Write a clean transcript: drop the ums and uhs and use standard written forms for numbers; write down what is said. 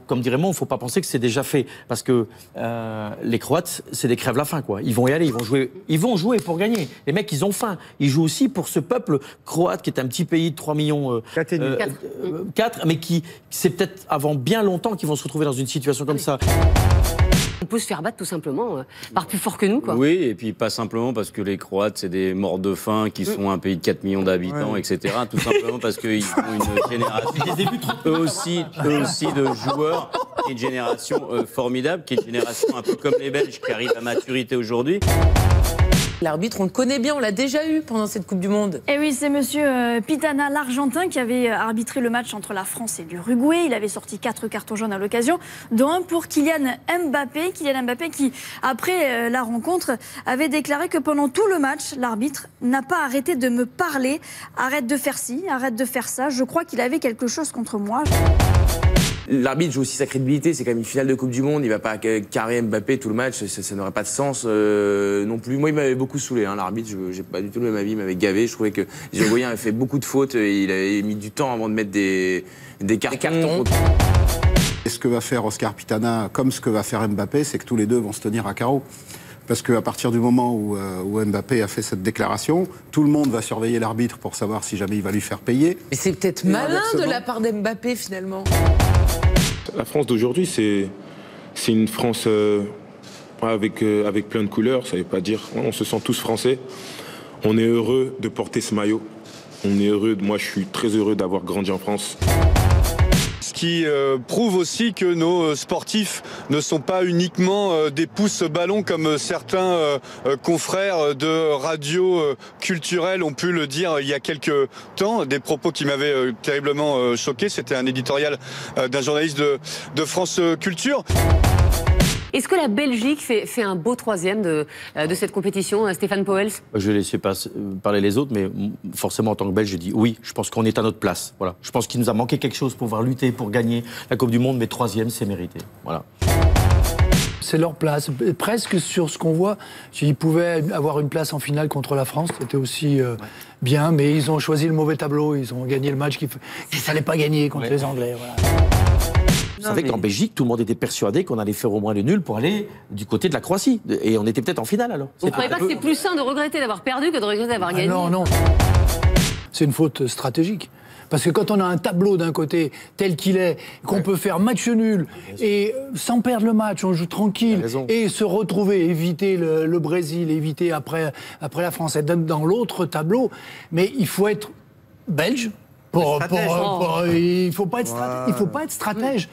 comme dirait Raymond, il ne faut pas penser que c'est déjà fait. Parce que les Croates, c'est des crèves-la-faim, quoi. Ils vont y aller, ils vont jouer pour gagner. Les mecs, ils ont faim. Ils jouent aussi pour ce peuple croate qui est un petit pays de 3 millions... 4, mais qui, c'est peut-être avant bien longtemps qu'ils vont se retrouver dans une situation comme ça. On peut se faire battre tout simplement par plus fort que nous, quoi. Oui, et puis pas simplement parce que les Croates, c'est des morts de faim qui sont un pays de 4 millions d'habitants, etc. Tout simplement parce qu'ils ont une génération, eux aussi de joueurs, qui est une génération formidable, qui est une génération un peu comme les Belges qui arrivent à maturité aujourd'hui. L'arbitre, on le connaît bien, on l'a déjà eu pendant cette Coupe du Monde. Et oui, c'est monsieur Pitana, l'Argentin, qui avait arbitré le match entre la France et l'Uruguay. Il avait sorti 4 cartons jaunes à l'occasion, dont un pour Kylian Mbappé. Kylian Mbappé qui, après la rencontre, avait déclaré que pendant tout le match, l'arbitre n'a pas arrêté de me parler. Arrête de faire ci, arrête de faire ça. Je crois qu'il avait quelque chose contre moi. L'arbitre joue aussi sa crédibilité, c'est quand même une finale de Coupe du Monde, il va pas carrer Mbappé tout le match, ça n'aurait pas de sens non plus. Moi il m'avait beaucoup saoulé, hein, l'arbitre, j'ai pas du tout le même avis, il m'avait gavé, je trouvais que les Uruguayens avaient fait beaucoup de fautes, il avait mis du temps avant de mettre des cartons. Et ce que va faire Oscar Pitana, comme ce que va faire Mbappé, c'est que tous les deux vont se tenir à carreau. Parce qu'à partir du moment où Mbappé a fait cette déclaration, tout le monde va surveiller l'arbitre pour savoir si jamais il va lui faire payer. Mais c'est peut-être malin de la part d'Mbappé, finalement. La France d'aujourd'hui, c'est une France avec plein de couleurs. Ça ne veut pas dire... On se sent tous français. On est heureux de porter ce maillot. On est heureux... Moi, je suis très heureux d'avoir grandi en France. Ce qui prouve aussi que nos sportifs ne sont pas uniquement des pouces-ballons comme certains confrères de radio culturelle ont pu le dire il y a quelques temps. Des propos qui m'avaient terriblement choqué. C'était un éditorial d'un journaliste de France Culture. Est-ce que la Belgique fait un beau troisième de cette compétition, Stéphane Pauwels? Je vais laisser parler les autres, mais forcément, en tant que Belge, je dis oui, je pense qu'on est à notre place. Voilà. Je pense qu'il nous a manqué quelque chose pour pouvoir lutter, pour gagner la Coupe du Monde, mais troisième, c'est mérité. Voilà. C'est leur place. Presque sur ce qu'on voit, ils pouvaient avoir une place en finale contre la France, c'était aussi bien, mais ils ont choisi le mauvais tableau, ils ont gagné le match qu'il ne fallait pas gagner contre les Anglais. Voilà. Vous savez qu'en Belgique, tout le monde était persuadé qu'on allait faire au moins le nul pour aller du côté de la Croatie. Et on était peut-être en finale alors. Vous ne croyez pas que c'est plus sain de regretter d'avoir perdu que de regretter d'avoir gagné? Non, non. C'est une faute stratégique. Parce que quand on a un tableau d'un côté tel qu'il est, qu'on peut faire match nul et sans perdre le match, on joue tranquille et se retrouver, éviter le Brésil, éviter après la France, être dans l'autre tableau. Mais il faut être belge. Il ne faut pas être stratège.